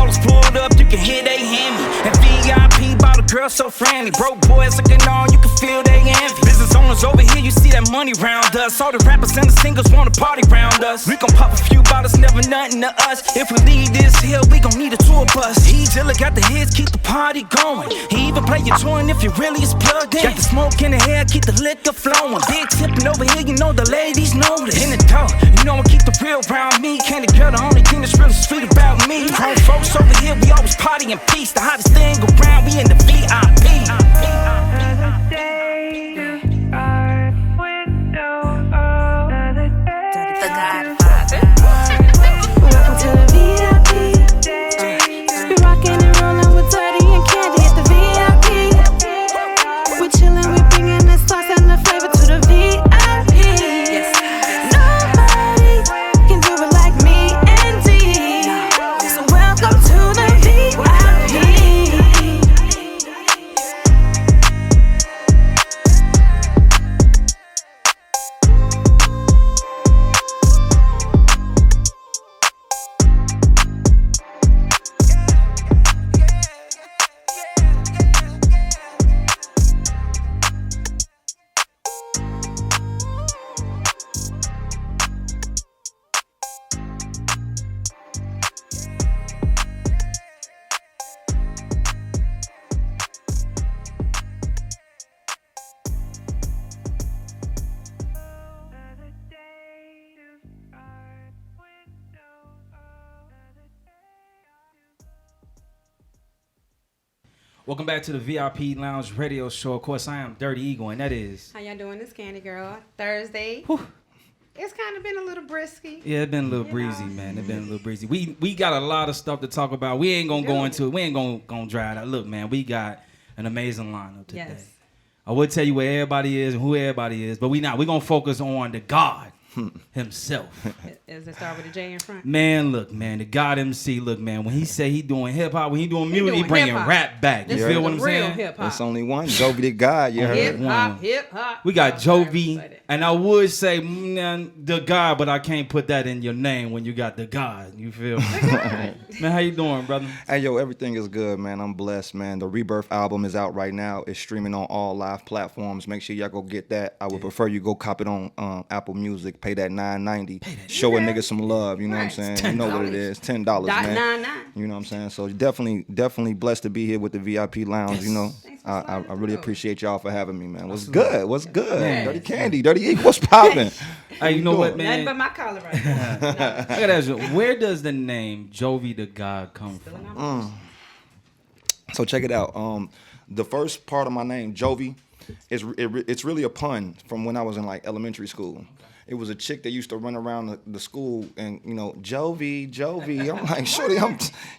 ballers pulled up, you can hear they hand me. And VIP bought a girl so friendly. Broke boys looking on, you can feel they envy. Business owners over here, you see that money round us. All the rappers and the singers wanna party round us. We gon' pop a few bottles, never nothing to us. If we leave this hill, we gon' need a tour bus. He Dilla got the hits, keep the party going. He even play your joint if you really is plugged in. Got the smoke in the hair, keep the liquor flowing. Big tipping over here, you know the ladies know this. In the door, you know I keep the real round me. Candy girl, the only thing that's really sweet about me. Grown folks over here, we always party in peace. The hottest thing around, we in the VIP. The Godfather. Welcome to the VIP. We rockin' and rollin' with Dirty and Candy at the VIP. We chillin', we bringin' the sauce and the flavor to the VIP. Nobody can do it like me and D. So welcome to the VIP. Welcome back to the VIP Lounge Radio Show. Of course, I am Dirty Eagle, and that is... How y'all doing this Candy Girl? Thursday. Whew. It's kind of been a little brisky. Yeah, it's been a little breezy, man. It's been a little breezy. We got a lot of stuff to talk about. We ain't gonna go into it. We ain't gonna dry it out. Look, man, we got an amazing lineup today. Yes. I would tell you where everybody is and who everybody is, but we not. We're gonna focus on the God himself. Does it start with a J in front? Man, look, man, the God MC, look, man, when he say he doing hip hop, when he doing music, he doing bringing hip-hop. rap back. You This feel is what the I'm real saying? hip hop. There's only one, JoviDaGod. You heard? Hip hop, hip hop. We got Sorry, Jovi, said it. and I would say the God, but I can't put that in your name when you got the God. You feel me? Man, how you doing, brother? Hey, yo, everything is good, man. I'm blessed, man. The Rebirth album is out right now. It's streaming on all live platforms. Make sure y'all go get that. I would prefer you go cop it on Apple Music. Pay that $9.90. Show a nigga some love. You know what I'm saying? You know what it is. $10, man. $9.99. You know what I'm saying? So definitely blessed to be here with the VIP Lounge. You know, Thanks for I sliding really through. appreciate y'all for having me, man. What's good? What's good? Man. Dirty Candy, Dirty Eagle. What's popping? Hey, you know what, Nothing man? but my collar right now. No. I gotta ask you, where does the name JoviDaGod come from? So check it out. The first part of my name, Jovi, it's really a pun from when I was in like elementary school. It was a chick that used to run around the school and, you know, Jovi. I'm like, shorty,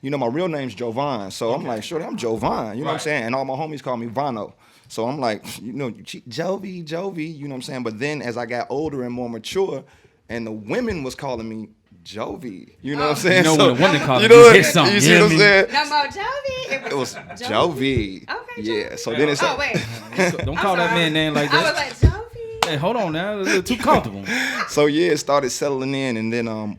my real name's Jovan. So I'm like, shorty, I'm Jovan. You know what I'm saying? And all my homies call me Vano. So I'm like, Jovi, you know what I'm saying? But then as I got older and more mature, and the women was calling me Jovi. You know what I'm saying? You know So, when a woman calls you you, know hit something. You see what I'm saying? No more Jovi. It was Jovi. Okay, Yeah. Jovi. So then it's Oh, wait. Don't call that sorry. man name like I was that. like, Jovi. Hey, hold on now. It's a little too comfortable. So yeah, it started settling in, and then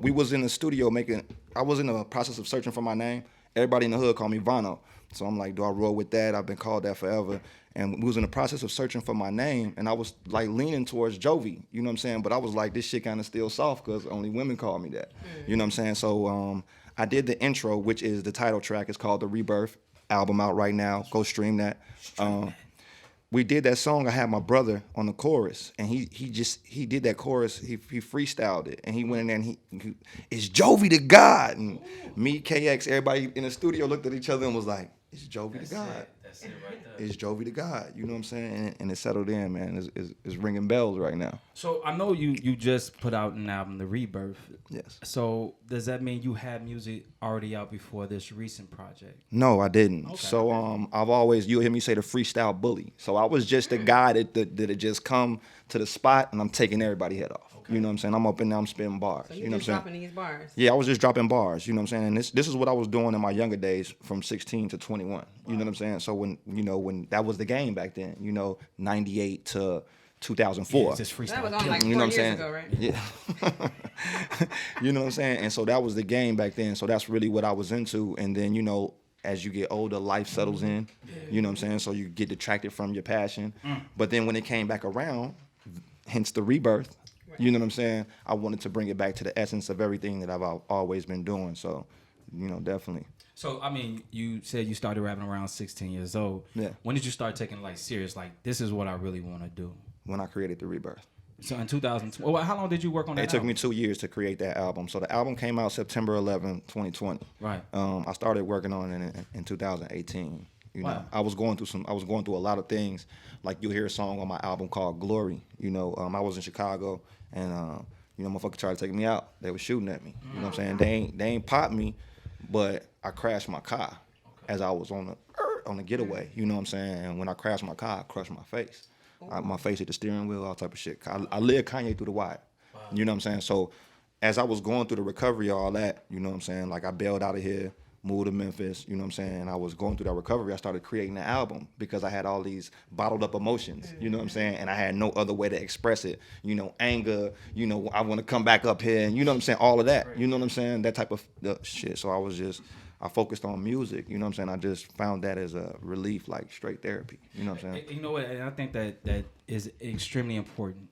we was in the studio making. I was in the process of searching for my name. Everybody in the hood called me Vano, so I'm like, do I roll with that? I've been called that forever. And we was in the process of searching for my name, and I was like leaning towards Jovi. You know what I'm saying? But I was like, this shit kind of still soft because only women call me that. You know what I'm saying? So I did the intro, which is the title track. It's called the Rebirth album out right now. Go stream that. We did that song. I had my brother on the chorus, and he did that chorus. He freestyled it, and he went in there and he it's JoviDaGod. And me, KX, everybody in the studio looked at each other and was like, it's JoviDaGod. That's it right there. It's JoviDaGod. You know what I'm saying? And it settled in, man. It's ringing bells right now. So I know you just put out an album, The Rebirth. Yes. So does that mean you had music already out before this recent project? No, I didn't. Okay. So you'll hear me say the freestyle bully. So I was just a guy that had just come to the spot and I'm taking everybody's head off. Okay. You know what I'm saying? I'm up and down spitting bars. So you you know just what I'm saying? dropping these bars. Yeah, I was just dropping bars, you know what I'm saying? And this is what I was doing in my younger days from 16 to 21. You know what I'm saying? So when that was the game back then, 98 to 2004. Yeah, it's just freestyle. That was on like 4 You know what I'm years saying? ago, right? Yeah. You know what I'm saying? And so that was the game back then. So that's really what I was into. And then, you know, as you get older, life settles in. You know what I'm saying? So you get detracted from your passion. But then when it came back around, hence the rebirth, you know what I'm saying? I wanted to bring it back to the essence of everything that I've always been doing. So, you know, definitely. So, I mean, you said you started rapping around 16 years old. Yeah. When did you start taking it like serious? Like, this is what I really want to do. When I created the rebirth. So in 2012, well, how long did you work on that? It took album? me 2 years to create that album. So the album came out September 11, 2020. Right. I started working on it in 2018. You know, Wow. I was going through a lot of things. Like you'll hear a song on my album called Glory. You know, I was in Chicago and you know, motherfucker tried to take me out. They were shooting at me. You know what I'm saying? They ain't popped me, but I crashed my car as I was on the getaway. You know what I'm saying? And when I crashed my car, I crushed my face. My face hit the steering wheel, all type of shit. I lived Kanye through the wire. Wow. You know what I'm saying? So as I was going through the recovery, all that, you know what I'm saying? Like I bailed out of here, moved to Memphis, you know what I'm saying? I was going through that recovery. I started creating the album because I had all these bottled up emotions, you know what I'm saying? And I had no other way to express it. You know, anger, you know, I want to come back up here and you know what I'm saying? All of that, you know what I'm saying? That type of shit. So I focused on music, you know what I'm saying? I just found that as a relief, like straight therapy, you know what I'm saying? You know what? And I think that is extremely important.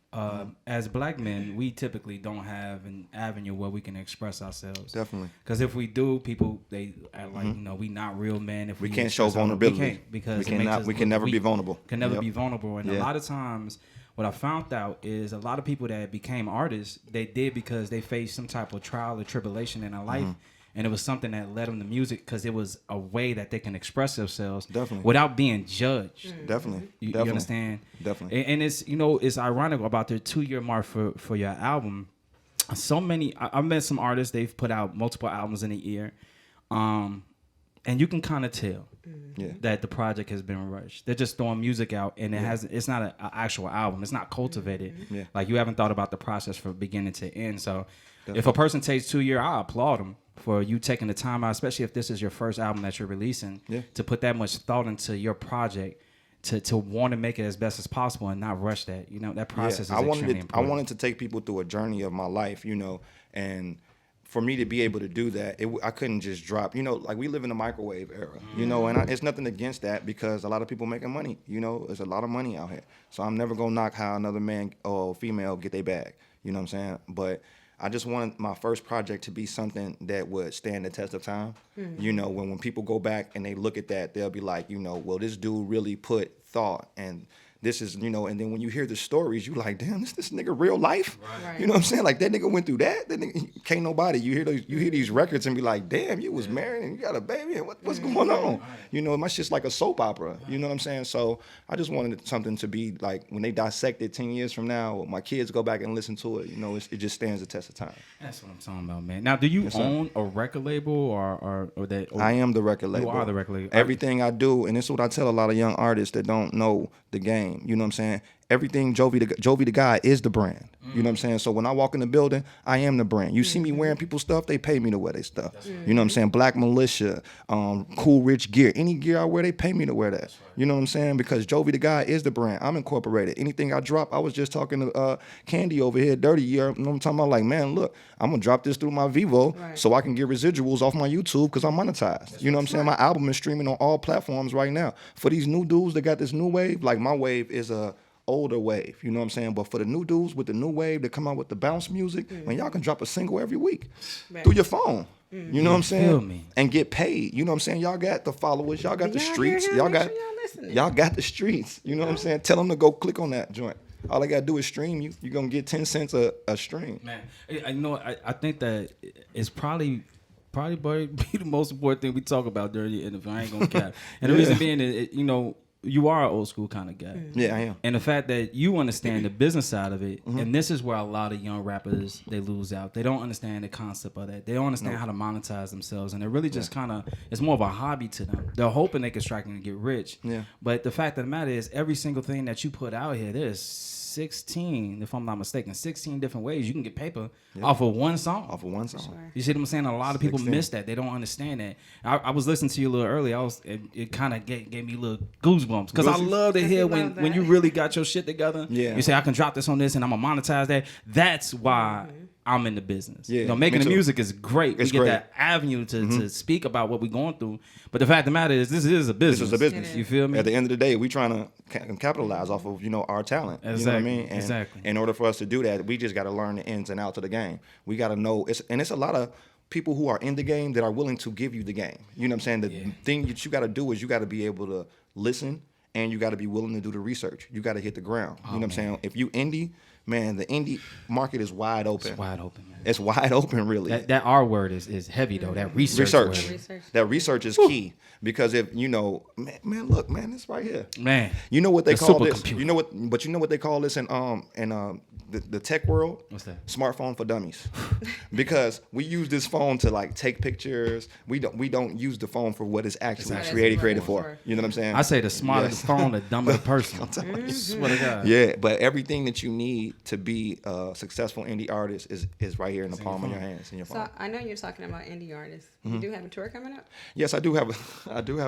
As black men, we typically don't have an avenue where we can express ourselves. Definitely. Because if we do, people they act like you know we not real men. If We can't show vulnerability. we can't because we can never be vulnerable. Can never Yep. be vulnerable. And a Yeah. lot of times, what I found out is a lot of people that became artists, they did because they faced some type of trial or tribulation in their life. And it was something that led them to music because it was a way that they can express themselves Definitely. without being judged. Definitely. You Definitely. understand? Definitely. And it's, you know, it's ironic about the 2-year mark for your album. So many, I've met some artists, they've put out multiple albums in a year. And you can kind of tell that the project has been rushed. They're just throwing music out and it's not an actual album. It's not cultivated. Yeah. Like you haven't thought about the process from beginning to end. So if a person takes 2 years, I applaud them for you taking the time out, especially if this is your first album that you're releasing, to put that much thought into your project, to want to make it as best as possible and not rush that. You know, that process is extremely important. I wanted to take people through a journey of my life, you know, and for me to be able to do that, I couldn't just drop, you know, like we live in the microwave era, you know, and it's nothing against that because a lot of people making money, you know, there's a lot of money out here. So I'm never going to knock how another man or female get their bag, you know what I'm saying? But I just wanted my first project to be something that would stand the test of time. You know, when people go back and they look at that, they'll be like, you know, well, this dude really put thought and this is, you know, and then when you hear the stories, you like, damn, this nigga real life. Right. You know what I'm saying? Like that nigga went through that. That nigga, can't nobody. You hear these records and be like, damn, you was married and you got a baby and what's going on? You know, my shit's like a soap opera. You know what I'm saying? So I just wanted something to be like when they dissect it 10 years from now, my kids go back and listen to it. You know, it just stands the test of time. That's what I'm talking about, man. Now, do you own a record label or that? Or I am the record label. You are the record label. Everything I do, and this is what I tell a lot of young artists that don't know the game. You know what I'm saying? Everything JoviDaGod is the brand. You know what I'm saying? So when I walk in the building, I am the brand. You see me wearing people's stuff, they pay me to wear their stuff. You know what I'm saying? Black Militia, Cool Rich Gear. Any gear I wear, they pay me to wear that. You know what I'm saying? Because JoviDaGod is the brand. I'm incorporated. Anything I drop, I was just talking to Candy over here, Dirty Year. You know what I'm talking about? Like, man, look, I'm going to drop this through my Vivo so I can get residuals off my YouTube because I'm monetized. You know what I'm saying? My album is streaming on all platforms right now. For these new dudes that got this new wave, like my wave is a older wave, you know what I'm saying? But for the new dudes with the new wave that come out with the bounce music, man, y'all can drop a single every week through your phone. You know what I'm saying? Feel me. And get paid. You know what I'm saying? Y'all got the followers, y'all got the Y'all streets, hear him? y'all Make got sure y'all listening. y'all got the streets. You know what I'm saying? Tell them to go click on that joint. All I gotta do is stream you. You're gonna get 10 cents a stream. Man, I know. I think that it's probably be the most important thing we talk about during the interview. I ain't gonna cap. And the reason being is, you know, you are an old school kind of guy. Yeah, I am. And the fact that you understand the business side of it, and this is where a lot of young rappers, they lose out. They don't understand the concept of that. They don't understand how to monetize themselves. And it really just kind of, it's more of a hobby to them. They're hoping they can strike and get rich. Yeah. But the fact of the matter is, every single thing that you put out here, there's 16, if I'm not mistaken, 16 different ways you can get paper off of one song. Off of one song. You see what I'm saying? A lot of people 16. miss that. They don't understand that. I was listening to you a little earlier. It kind of gave me little goosebumps because I love to hear when you really got your shit together. Yeah. You say I can drop this on this and I'm gonna monetize that. That's why I'm in the business. Yeah, Making me the too. music is great. It's we get great. that avenue to speak about what we're going through. But the fact of the matter is, this is a business. This is a business. You feel me? At the end of the day, we trying to capitalize off of our talent. Exactly. You know what I mean? And Exactly. in order for us to do that, we just got to learn the ins and outs of the game. We got to know it's a lot of people who are in the game that are willing to give you the game. You know what I'm saying? The thing that you got to do is you got to be able to listen, and you got to be willing to do the research. You got to hit the ground. You know what I'm saying? If you indie, man, the indie market is wide open. It's wide open, man. It's wide open, really. That R word is heavy though. That research. word. That research is key, because if man, look, man, this right here. Man. You know what they The call this? supercomputer. You know what they call this in the tech world? What's that? Smartphone for dummies. Because we use this phone to like take pictures. We don't use the phone for what it's actually created for. You know what I'm saying? I say the smarter the phone, the dumber the person. Swear to God. Yeah, but everything that you need to be a successful indie artist is right here in the palm of your hands, in your phone. So I know you're talking about indie artists. You do have a tour coming up? Yes, I do have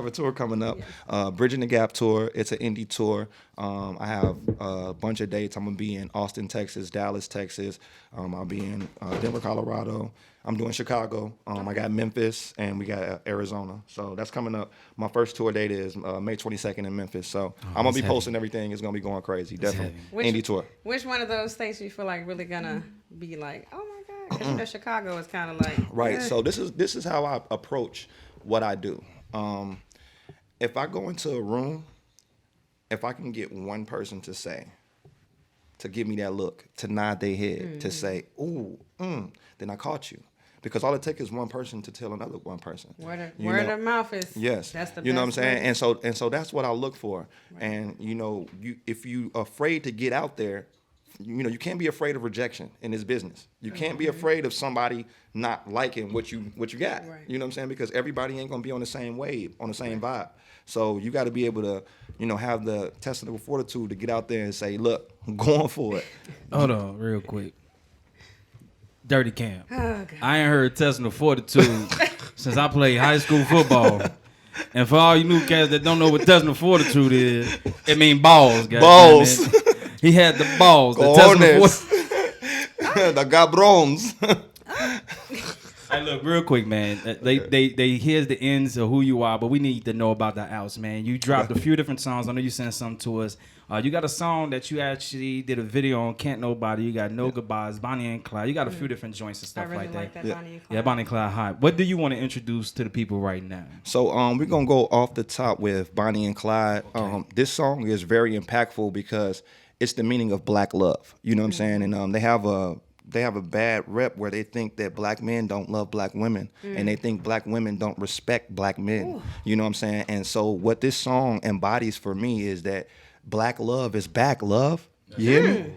a tour coming up. Bridging the Gap tour. It's an indie tour. I have a bunch of dates. I'm gonna be in Austin, Texas, Dallas, Texas. I'll be in Denver, Colorado. I'm doing Chicago. I got Memphis, and we got Arizona. So that's coming up. My first tour date is May 22nd in Memphis. So I'm gonna be posting everything. It's gonna be going crazy. Definitely indie tour. Which one of those states you feel like really gonna be like, oh my God? Because Chicago is kind of like Right. So this is how I approach what I do. If I go into a room, if I can get one person to give me that look, to nod their head, to say, ooh, then I caught you. Because all it takes is one person to tell another one person. Word of mouth is. Yes. That's the you know what I'm best saying? way. And so that's what I look for. Right. And if you afraid to get out there, you can't be afraid of rejection in this business. You can't be afraid of somebody not liking what you got. Right. You know what I'm saying? Because everybody ain't gonna be on the same wave, on the same vibe. So you got to be able to, have the intestinal fortitude to get out there and say, look, I'm going for it. Hold on, real quick. Dirty Cam. Oh, God. I ain't heard intestinal fortitude since I played high school football. And for all you new cats that don't know what intestinal fortitude is, it mean balls, guys. Balls. He had the balls. The Cojones. The gabrons. Hey, look, real quick, man. They here's the ends of who you are, but we need to know about the outs, man. You dropped a few different songs. I know you sent some to us. You got a song that you actually did a video on, Can't Nobody. You got No Goodbyes, Bonnie and Clyde. You got a few different joints and stuff I really like that. Bonnie and Clyde. Yeah, Bonnie and Clyde High. What do you want to introduce to the people right now? So we're going to go off the top with Bonnie and Clyde. Okay. This song is very impactful because it's the meaning of black love. You know what I'm saying? And they have a bad rep where they think that black men don't love black women, and they think black women don't respect black men. Ooh. You know what I'm saying? And so what this song embodies for me is that black love is back love. You hear me?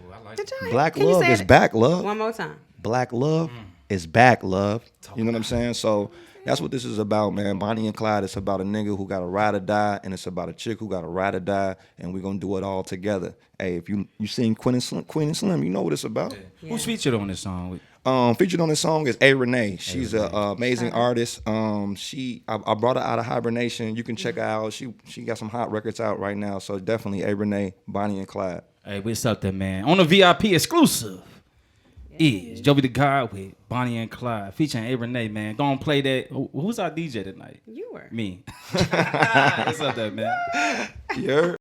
Black love is back love. One more time. Black love is back love. You know what I'm saying? So that's what this is about, man. Bonnie and Clyde, it's about a nigga who got to ride or die, and it's about a chick who got to ride or die, and we're going to do it all together. Hey, if you seen Queen and Slim, you know what it's about. Yeah. Who's featured on this song? Featured on this song is A. Renee. She's an amazing artist. I brought her out of hibernation. You can check her out. She got some hot records out right now. So definitely A. Renee, Bonnie and Clyde. Hey, what's up there, man? On the VIP exclusive is JoviDaGod with Bonnie and Clyde featuring A. Renee, man. Go on, play that. Who's our DJ tonight? You were. Me. What's up there, man? Yeah.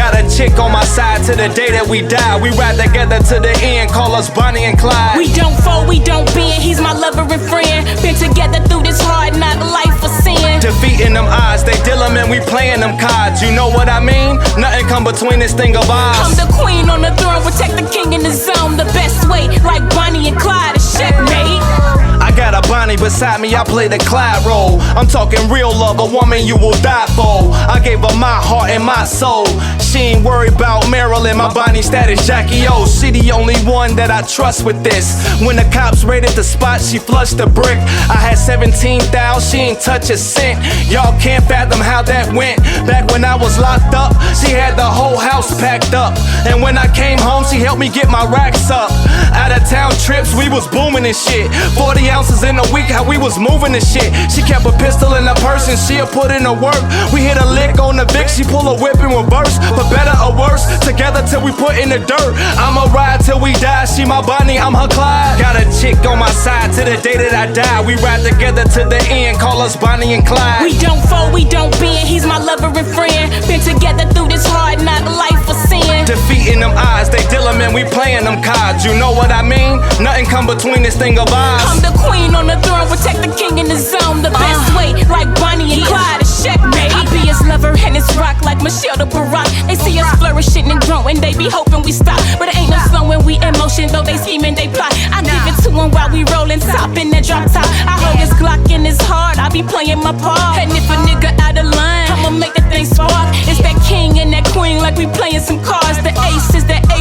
Got a chick on my side to the day that we die. We ride together to the end, call us Bonnie and Clyde. We don't fall, we don't bend. He's my lover and friend. Been together through this hard, not a life of sin. Defeating them odds, they deal them and we playing them cards. You know what I mean? Nothing come between this thing of ours. I'm the queen on the throne, protect the king in the zone. The best way, like Bonnie and Clyde, a checkmate. I got a Bonnie beside me, I play the Clyde role. I'm talking real love, a woman you will die for. I gave her my heart and my soul. She ain't worried about Marilyn, my Bonnie status Jackie O. She the only one that I trust with this. When the cops raided the spot, she flushed the brick. I had 17,000, she ain't touch a cent. Y'all can't fathom how that went. Back when I was locked up, she had the whole house packed up. And when I came home, she helped me get my racks up. Out of town trips, we was booming and shit. 40 ounces in a week, how we was moving and shit. She kept a pistol in her purse and she'll put in her work. We hit a lick on the Vic, she pull a whip in reverse. For better or worse, together till we put in the dirt. I'ma ride till we die, she my Bonnie, I'm her Clyde. Got a chick on my side to the day that I die. We ride together to the end, call us Bonnie and Clyde. We don't fold, we don't bend. He's my lover and friend. Been together through this hard knock life for sin. Defeating them odds, they dealing, man, we playing them cards. You know what I mean? Nothing come between this thing of ours. I'm the queen on the throne, protect the king in the zone. The best way, like Bonnie and Clyde, a checkmate. I be his lover and his rock, like Michelle to Barack. They see us flourishing and growing, they be hoping we stop. But it ain't no slowing, we in motion, though they scheming, they plot. I give it to him while we rollin' top in that drop top. I hold his Glock in his heart, I be playing my part. And if a nigga out of line, I'ma make the thing spark. It's that king and that queen, like we playing some cards. The ace is that A+,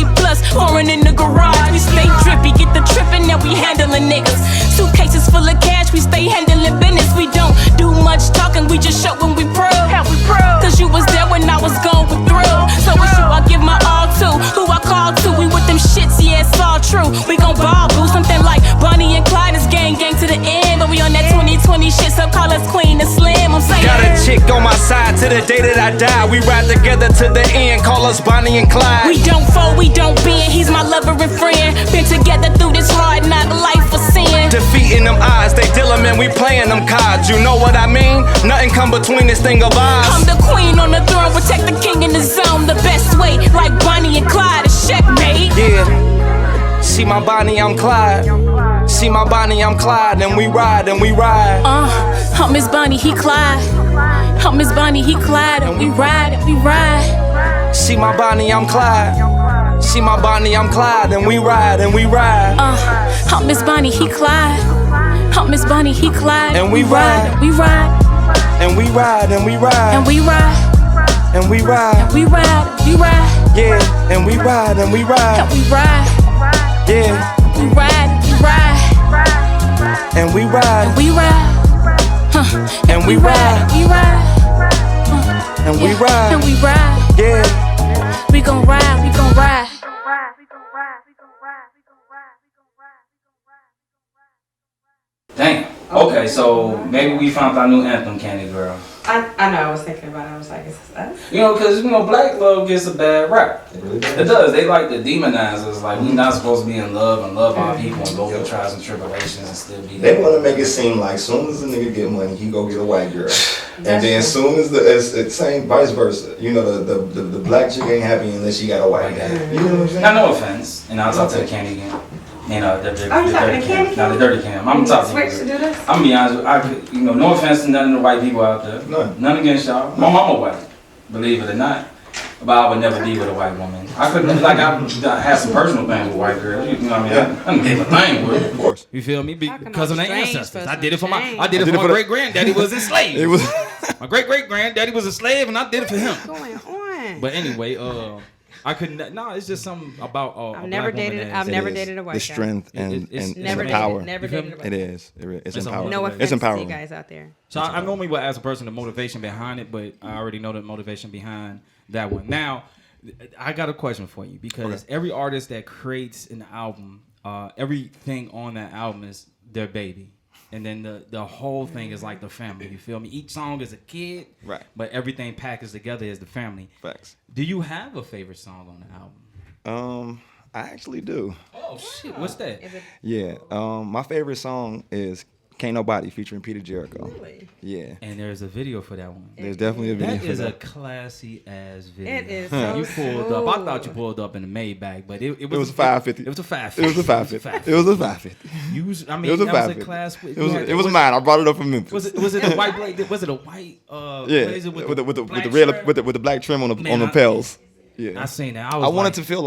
foreign in the garage. We stay drippy, get the trippin', now we handling niggas. Suitcases full of cash, we stay handling business. We don't do much talking, we just show when we prove. Cause you was there when I was going through. So it's you I give my all to, who I call to. We with them shits, yeah, it's all true. We gon' ball, boo, something like Bonnie and Clyde is gang to the end. But we on that 2020 shit, so call us Queen and Slim. I'm saying, got a chick on my side to the day that I die. We ride together to the end, call us Bonnie and Clyde. We don't fold, we don't bend. He's my lover and friend. Been together through this hard knock life for sin. Defeating them odds, they dealing, man, we playing them cards. You know what I mean? Nothing come between this thing of ours. I'm the queen on the throne, protect the king in the zone. The best way, like Bonnie and Clyde, a checkmate. Yeah, she my Bonnie, I'm Clyde. She my Bonnie, I'm Clyde. And we ride, and we ride. I'm Miss Bonnie, he Clyde. I'm Miss Bonnie, he Clyde. And we ride, and we ride. She my Bonnie, I'm Clyde. She my Bonnie, I'm Clyde. And we ride, and we ride. I'm Miss Bonnie, he Clyde. I'm Miss Bonnie, he Clyde. And we ride, we ride. And we ride, and we ride. And we ride. And we ride. We ride, we ride. Yeah, and we ride, and we ride. And we ride. Yeah, we ride, we ride. And we ride. And we ride. And we ride. We ride. And we ride. And we ride. Yeah. We gon' ride, we gon' ride. Damn. Okay, so maybe we found our new anthem, Candy Girl. I know, I was thinking about it. I was like, is this us? You know, because, black love gets a bad rap. It does. They like to demonize us. Like, we're not supposed to be in love and love our people and go through trials and tribulations and still be there. They want to make it seem like soon as a nigga get money, he go get a white girl. And then soon as it's same vice versa. You know, the black chick ain't happy unless she got a white guy. You know what I'm saying? Now, no offense. And I'll talk to the Candy again. You know, the talking to Candy? No, the dirty Candy. I'm talking to you. Switch to do this? I'm gonna be honest. No offense to none of the white people out there. None against y'all. My mama white, believe it or not. But I would never be with a white woman. I couldn't, I had some personal things with white girls. You know what I mean? Yeah. I didn't give a thing with it. Of course. You feel me? Because of their strange ancestors. for I did it for my some great granddaddy was enslaved. It was My great granddaddy was a slave, and I did it for him. What's going on? But anyway, I couldn't. No, it's just something about. I've never dated a white guy. the strength and Never the power. Never dated a white It guy. is. It's It's empowering. No It's offense to empowering. you guys out there. So I normally would ask a person the motivation behind it, but I already know the motivation behind that one. Now, I got a question for you because every artist that creates an album, everything on that album is their baby. And then the whole thing is like the family. You feel me? Each song is a kid, Right. But everything packaged together is the family. Facts. Do you have a favorite song on the album? I actually do. Oh shit! What's that? Yeah. My favorite song is "Can't Nobody" featuring Peter Jericho. Really? Yeah. And there's a video for that one. There's definitely a video That for is a that. classy ass video. It is so You pulled up. I thought you smooth. pulled up in the Maybach, but it It was a 550. It was a 550. It was a 550. It was a 550. It was a It was a that was a 550. class. It was mine. I brought it up from Memphis. Was it a white blade? Was it a white? Yeah. blazer With the black red shirt? with the black trim on the Man, lapels. Yeah. I seen that. I wanted to feel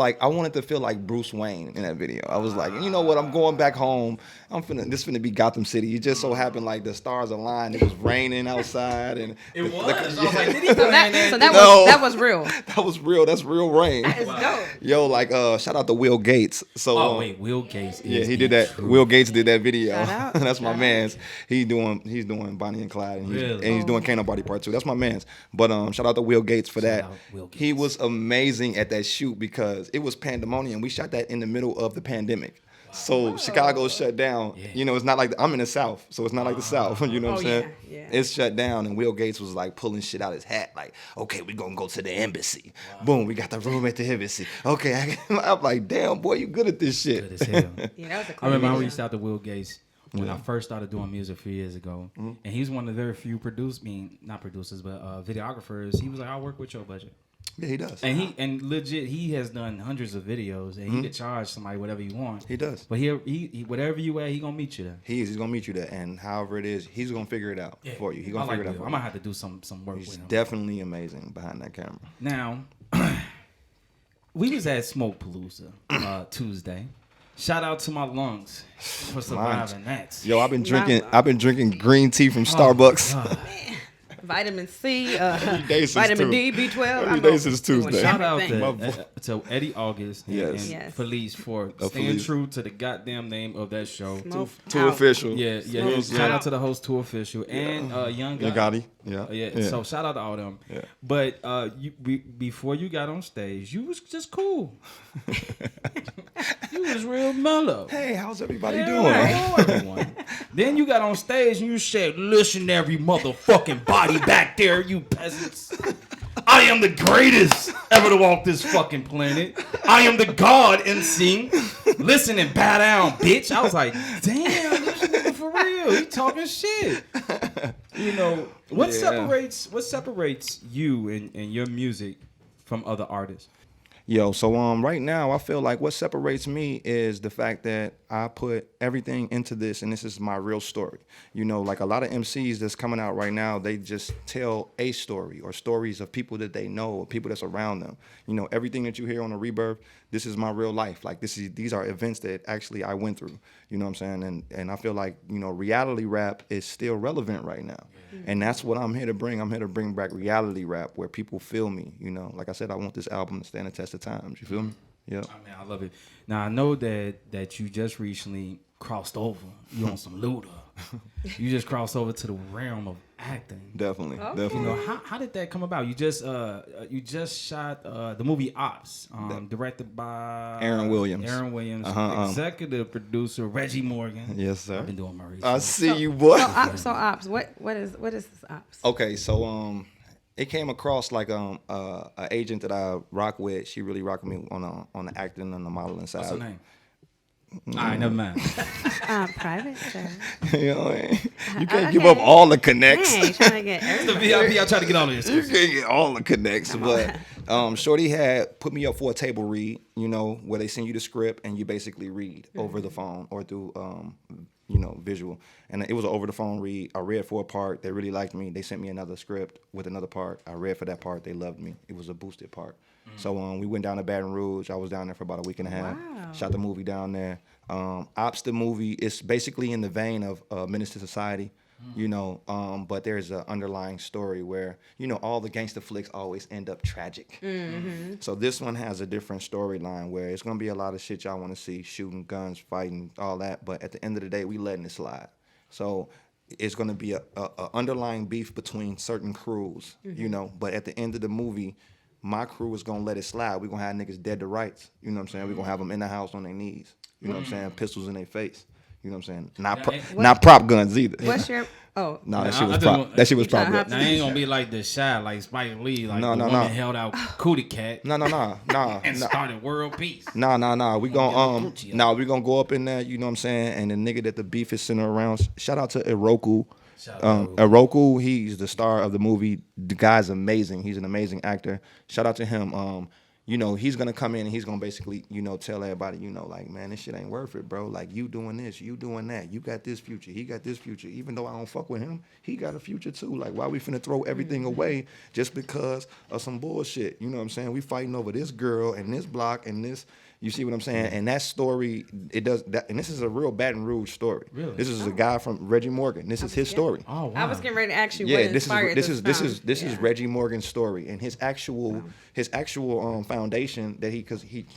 like Bruce Wayne in that video. I was like, you know what? I'm going back home. This finna be Gotham City. It just so happened like the stars aligned. It was raining outside, and It was. yeah. I was like, did he So that was real. That was real. That's real rain. That is dope. Yo, like shout out to Will Gates. So wait, Will Gates. yeah, he did that. Will Gates did that video. Shout out. That's my Shout man's. He's doing Bonnie and Clyde, and Really? he's doing Can't Nobody Part 2. That's my man's. But shout out to Will Gates for that. out Will Gates. He was amazing at that shoot because it was pandemonium. We shot that in the middle of the pandemic. So Chicago shut down. Yeah. You know, it's not like I'm in the South, so it's not like the South. You know what I'm saying? Yeah. It's shut down, and Will Gates was like pulling shit out his hat, like, okay, we're gonna go to the embassy. Boom, we got the room at the embassy. Okay, I'm like, damn, boy, you good at this shit. Good as hell. Yeah, that was a I remember I video. reached out to Will Gates when I first started doing music a few years ago, and he's one of the very few videographers. He was like, "I'll work with your budget," Yeah, he does. and legit, he has done hundreds of videos, and he could charge somebody whatever you want. He does. But he whatever you at, he gonna meet you there. He's gonna meet you there, and however it is, he's gonna figure it out for you. He's gonna figure it out for I you. might have to do some work He's with him. definitely amazing behind that camera. Now, we was at Smoke Palooza Tuesday. Shout out to my lungs for surviving that. Yo, I've been drinking green tea from Starbucks Vitamin C, days since vitamin Tuesday. D, B12. Every day since doing Tuesday. Shout out everything. to Eddie August and, Yes. and Yes. Felice for staying Felice. true to the goddamn name of that show. Smoke Too out. official. Yeah. Smoke Shout out out. to the host, Too Official, and Young You Gotti. got it. Yeah. Yeah. So shout out to all them. Yeah. But before you got on stage, you was just cool. You was real mellow. Hey, how's everybody Yeah, doing? hello, everyone. Then you got on stage and you said, "Listen, every motherfucking body back there, you peasants. I am the greatest ever to walk this fucking planet. I am the God MC. Listen and bow down, bitch." I was like, damn, this nigga for real. He talking shit. You know, what separates you and your music from other artists? Yo, so right now I feel like what separates me is the fact that I put everything into this, and this is my real story. You know, like a lot of MCs that's coming out right now, they just tell a story or stories of people that they know or people that's around them. You know, everything that you hear on the Rebirth, this is my real life. Like these are events that actually I went through. You know what I'm saying? And I feel like, you know, reality rap is still relevant right now. And that's what I'm here to bring. I'm here to bring back reality rap where people feel me. You know, like I said, I want this album to stand the test of times. You feel me? Yeah. I mean, I love it. Now I know that you just recently crossed over. You on some Luda. You just crossed over to the realm of acting. Definitely. Okay. Definitely. You know, how did that come about? You just shot the movie Opps, directed by Aaron Williams. Executive producer Reggie Morgan. Yes, sir. I've been doing my research. I see you, boy. So Opps, what is this Opps? Okay, so it came across like a agent that I rock with. She really rocked me on the acting and the modeling side. What's her name? All right, never mind. Private, sir. You know, you can't give up all the connects. Dang, trying to get The everything. VIP, I try to get all of this. You can't get all the connects, but Shorty had put me up for a table read, you know, where they send you the script and you basically read over the phone or through, you know, visual. And it was an over the phone read. I read for a part. They really liked me. They sent me another script with another part. I read for that part. They loved me. It was a boosted part. So we went down to Baton Rouge. I was down there for about a week and a half. Wow. Shot the movie down there. Opps, the movie, is basically in the vein of Menace to Society. You know, but there's an underlying story where, you know, all the gangster flicks always end up tragic. Mm-hmm. So this one has a different storyline where it's going to be a lot of shit y'all want to see, shooting, guns, fighting, all that. But at the end of the day, we letting it slide. So it's going to be a underlying beef between certain crews, you know. But at the end of the movie, my crew is going to let it slide. We're going to have niggas dead to rights. You know what I'm saying? We're going to have them in the house on their knees. You know what I'm saying? Pistols in their face. You know what I'm saying? Not prop guns either. What's your No, I that shit was just prop. want- That shit was trying prop to have guns. Now, I ain't gonna be like the Shy, like Spike Lee, like No, the no, woman no. held out Cootie Cat No. and started world peace. Nah. We gonna Gucci up. we gonna go up in there. You know what I'm saying? And the nigga that the beef is centered around. Shout out to Iroku. Shout out to Iroku, he's the star of the movie. The guy's amazing. He's an amazing actor. Shout out to him. you know, he's gonna come in and he's gonna basically, you know, tell everybody, you know, like, man, this shit ain't worth it, bro. Like, you doing this, you doing that, you got this future, he got this future. Even though I don't fuck with him, he got a future too. Like, why we finna throw everything away just because of some bullshit? You know what I'm saying? We fighting over this girl and this block and this. You see what I'm saying? And that story, it does that, and this is a real Baton Rouge story. Really? This is a guy from Reggie Morgan. This is his story. Oh, wow. I was getting ready to ask you Yeah, what inspired this is Yeah. Reggie Morgan's story, and his actual foundation that he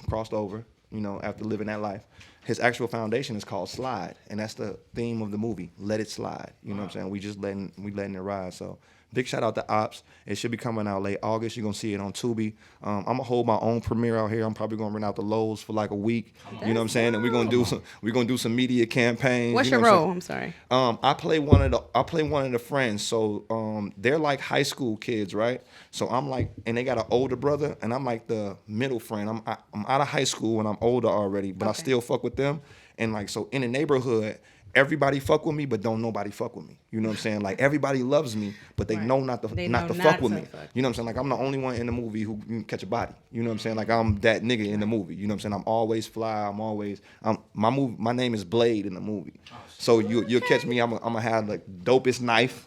crossed over, you know, after living that life. His actual foundation is called Slide, and that's the theme of the movie. Let it slide. You know what I'm saying? We letting it ride. So big shout out to Opps. It should be coming out late August. You're gonna see it on Tubi. I'm gonna hold my own premiere out here. I'm probably gonna rent out the Lowe's for like a week. You know what I'm saying? And we're gonna do some media campaigns. What's you know your what role? I'm sorry. I play one of the friends. So they're like high school kids, right? So I'm like, and they got an older brother, and I'm like the middle friend. I'm out of high school and I'm older already, but I still fuck with them. And like, so in the neighborhood, everybody fuck with me, but don't nobody fuck with me. You know what I'm saying? Like, everybody loves me, but they know not to fuck with me. You know what I'm saying? Like, I'm the only one in the movie who can catch a body. You know what I'm saying? Like, I'm that nigga in the movie. You know what I'm saying? I'm always fly. My name is Blade in the movie. So you'll catch me. I'm gonna have the dopest knife,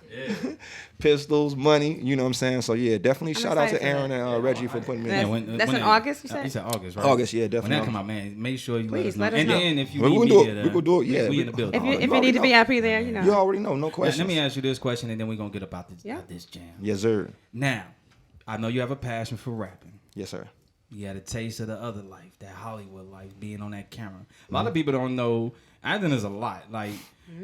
pistols, money. You know what I'm saying? So yeah, definitely shout out to Aaron and Reggie for putting me in. That's in August, you said? You said August, right? August, yeah, definitely. When that come out, man, make sure you Please let us let us know. know. And then if you We need gonna me do it. there, We gonna do it. Yeah, we in the building. If you need to be VIP there, you know. You already know, no question. Let me ask you this question, and then we're gonna get about this, Yeah. this jam. Yes, sir. Now, I know you have a passion for rapping. Yes, sir. You had a taste of the other life, that Hollywood life, being on that camera. A lot of people don't know. Acting is a lot. Like,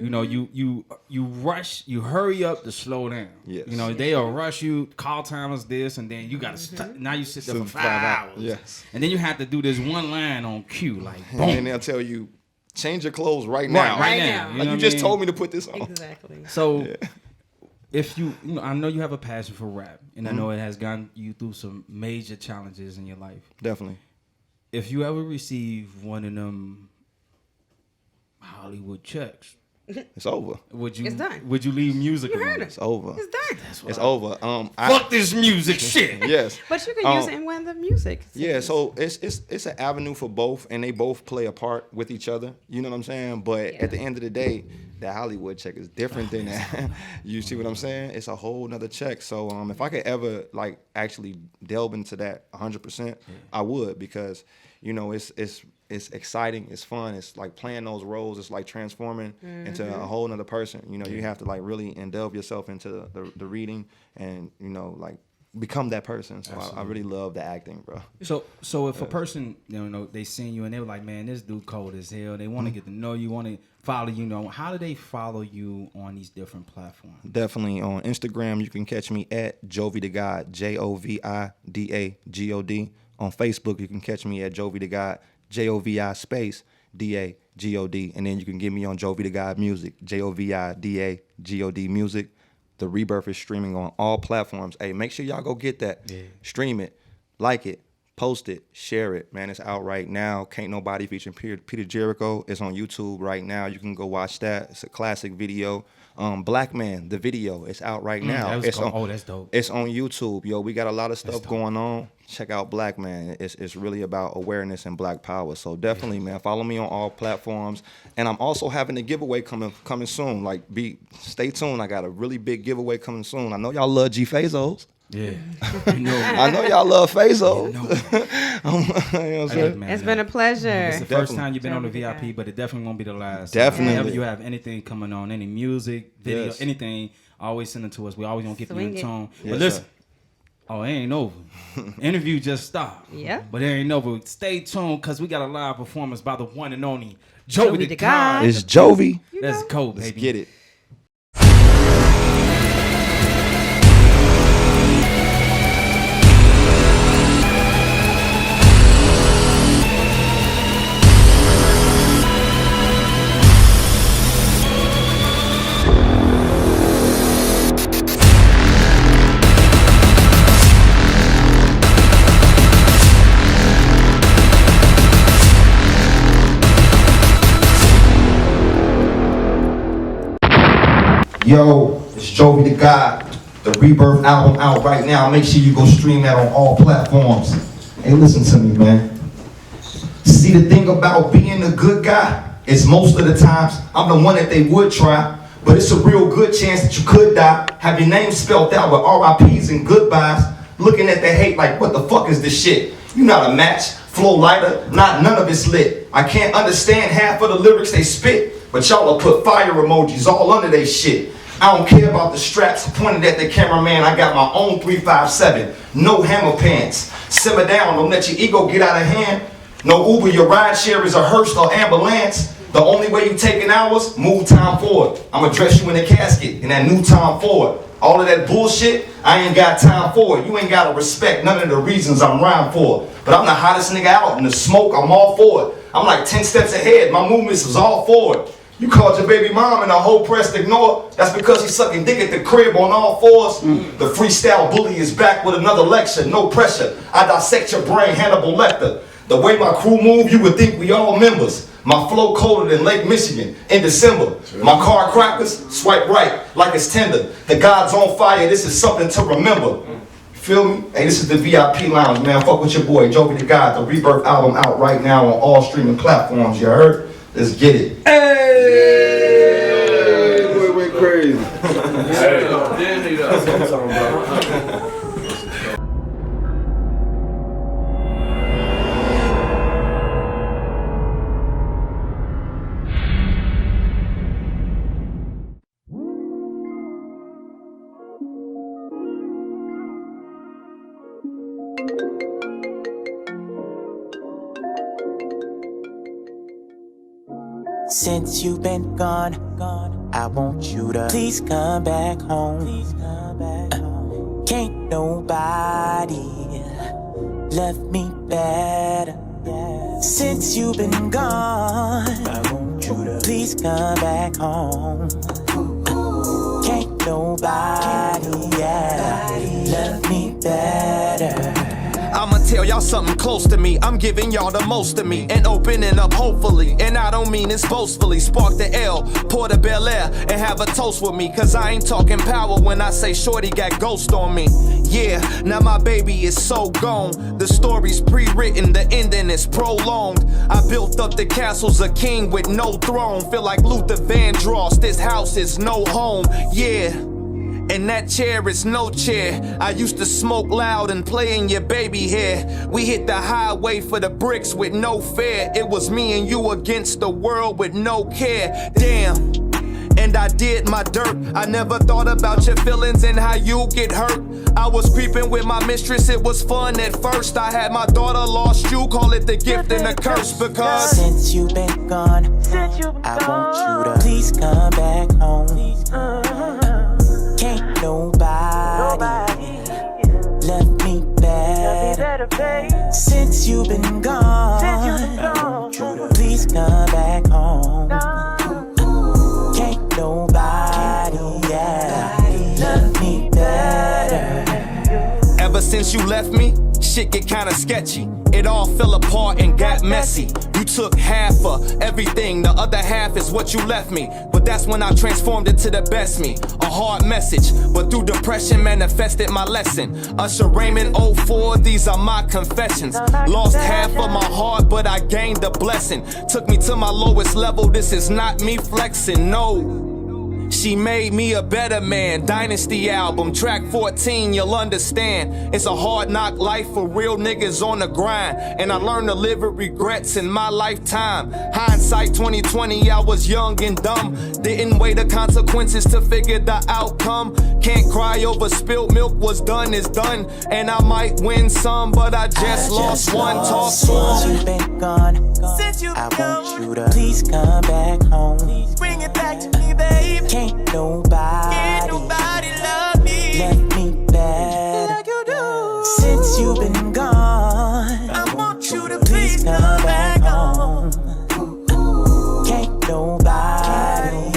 you know, you rush, you hurry up to slow down. Yes. You know, they'll rush you. Call time is this, and then you got to now you sit there for 5 hours. Yes. And then you have to do this one line on cue, like boom. And then they'll tell you, change your clothes right now. Right now. now. Like, know you what just I mean? told me to put this on. Exactly. So, if you know, I know you have a passion for rap, and I know it has gotten you through some major challenges in your life. Definitely. If you ever receive one of them Hollywood checks, It's over. would you? It's done. Would you leave music? You heard alone? it. It's over. It's done. It's over. Fuck this music shit. Yes. But you can use it in one of the music. Yeah, so it's an avenue for both, and they both play a part with each other. You know what I'm saying? But at the end of the day, that Hollywood check is different than that. You see what I'm saying? It's a whole nother check. So if I could ever like actually delve into that 100%, I would, because you know it's exciting, it's fun, it's like playing those roles, it's like transforming into a whole nother person. You know, you have to like really indulge yourself into the reading and, you know, like become that person. So I really love the acting, bro. So if a person, you know, they seen you and they were like, man, this dude cold as hell. They want to get to know you, want to follow you. Know how do they follow you on these different platforms? Definitely on Instagram, you can catch me at JoviDaGod, JoviDaGod. On Facebook, you can catch me at JoviDaGod, JOVI space DAGOD, and then you can get me on JoviDaGod Music, JOVIDAGOD Music. The Rebirth is streaming on all platforms. Hey, make sure y'all go get that. Yeah. Stream it, like it, post it, share it. Man, it's out right now. Can't Nobody featuring Peter Jericho. It's on YouTube right now. You can go watch that. It's a classic video. Black Man, the video, it's out right now. That's dope. It's on YouTube, yo. We got a lot of stuff going on. Check out Black Man. It's really about awareness and Black power. So definitely, man, follow me on all platforms. And I'm also having a giveaway coming soon. Like, stay tuned. I got a really big giveaway coming soon. I know y'all love G Fazos. Yeah. I know y'all love Fazos. You know what I'm saying? It's been a pleasure. It's the first time you've been on the VIP, but it definitely won't be the last. Definitely. Whenever you have anything coming on, any music, video, Yes. anything, always send it to us. We always gonna keep you in Swing it. tune. Yes, But listen, sir. oh, it ain't over. Interview just stopped. Yeah. But it ain't over. Stay tuned, because we got a live performance by the one and only JoviDaGod. JoviDaGod. It's Jovi. Let's go, baby. Let's get it. Yo, it's JoviDaGod. The Rebirth album out right now. Make sure you go stream that on all platforms. Hey, listen to me, man. See, the thing about being a good guy is most of the times I'm the one that they would try, but it's a real good chance that you could die. Have your name spelled out with RIPs and goodbyes, looking at the hate like, what the fuck is this shit? You not a match, flow lighter, not none of it's lit. I can't understand half of the lyrics they spit, but y'all will put fire emojis all under they shit. I don't care about the straps pointed at the cameraman. I got my own 357, no hammer pants. Simmer down, don't let your ego get out of hand. No Uber, your ride share is a hearse or ambulance. The only way you taking hours, move time forward. I'ma dress you in a casket in that new time forward. All of that bullshit, I ain't got time for it. You ain't gotta respect none of the reasons I'm rhyme for. But I'm the hottest nigga out in the smoke, I'm all for it. I'm like 10 steps ahead, my movements is all forward. You called your baby mom and the whole press ignore. That's because he's sucking dick at the crib on all fours. The freestyle bully is back with another lecture, no pressure. I dissect your brain, Hannibal Lecter. The way my crew move, you would think we all members. My flow colder than Lake Michigan in December. My car crackers, swipe right like it's tender. The God's on fire, this is something to remember. Feel me? Hey, this is the VIP Lounge, man. Fuck with your boy, JoviDaGod. The Rebirth album out right now on all streaming platforms, you heard? Let's get it. Hey! Boy, went crazy. Since you've been gone, I want you to please come back home. Can't nobody love me better. Since you've been gone, I want you to please come back home. Can't nobody love me better. I'ma tell y'all something close to me. I'm giving y'all the most of me and opening up hopefully. And I don't mean this boastfully. Spark the L, pour the Bel Air and have a toast with me. Cause I ain't talking power when I say shorty got ghost on me. Yeah, now my baby is so gone. The story's pre-written, the ending is prolonged. I built up the castles a king with no throne. Feel like Luther Vandross, this house is no home. Yeah. And that chair is no chair. I used to smoke loud and play in your baby hair. We hit the highway for the bricks with no fare. It was me and you against the world with no care. Damn. And I did my dirt. I never thought about your feelings and how you get hurt. I was creeping with my mistress, it was fun at first. I had my daughter, lost you, call it the gift and the curse. Because since you've been gone, I want you to please come back home. Can't nobody love me better. Since you've been gone, I want you to please come back home. Can't nobody love me better. ever since you left me, shit get kinda sketchy. It all fell apart and got messy. You took half of everything, the other half is what you left me. But that's when I transformed into the best me. A hard message, but through depression manifested my lesson. Usher Raymond 04, these are my confessions. Lost half of my heart, but I gained a blessing. Took me to my lowest level, this is not me flexing, no. She made me a better man. Dynasty album, track 14, you'll understand. It's a hard knock life for real niggas on the grind. And I learned to live with regrets in my lifetime. Hindsight 2020, I was young and dumb. Didn't weigh the consequences to figure the outcome. Can't cry over spilled milk, what's done is done. And I might win some, but I just lost one. Talk Since you've been gone, I want you to please come back home. Bring it back to me, babe. Can't nobody love me better like you do. Since you've been gone, I want you to please come back home. Can't nobody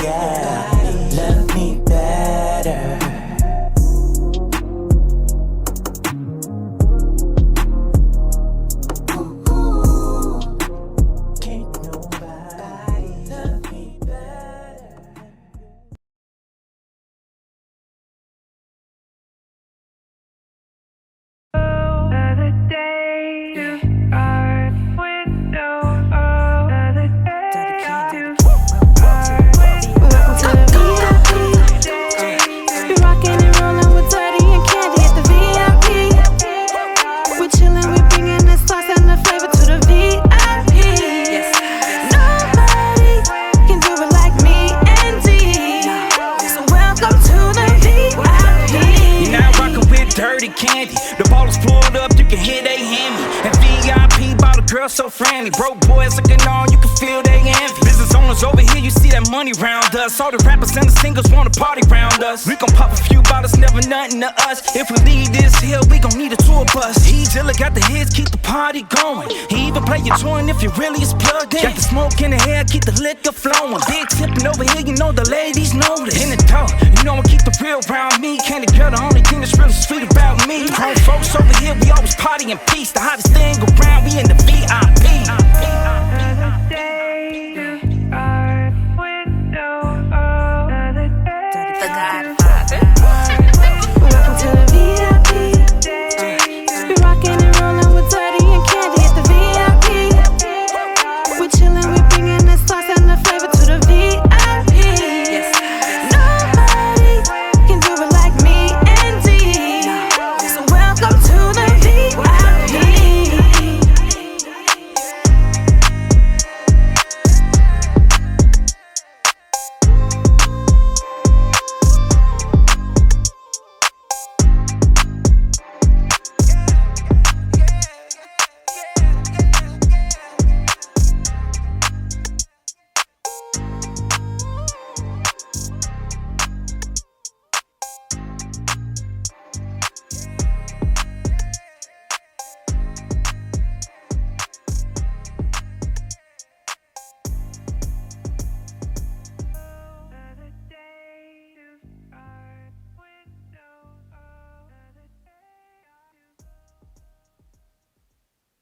girl so friendly. Broke boys looking on, you can feel they envy. Business owners over here, you see that money round us. All the rappers and the singers wanna party round us. We gon' pop a few bottles, never nothing to us. If we leave this hill, we gon' need a tour bus. He Jilla got the hits, keep the party going. He even play your twin if you really is plugged in. Got the smoke in the hair, keep the liquor flowing. Big tipping over here, you know the ladies know this. In the dark, you know I keep the real around me. Candy girl, the only thing that's really sweet about me. Grown folks over here, we always party in peace. The hottest thing around, we in the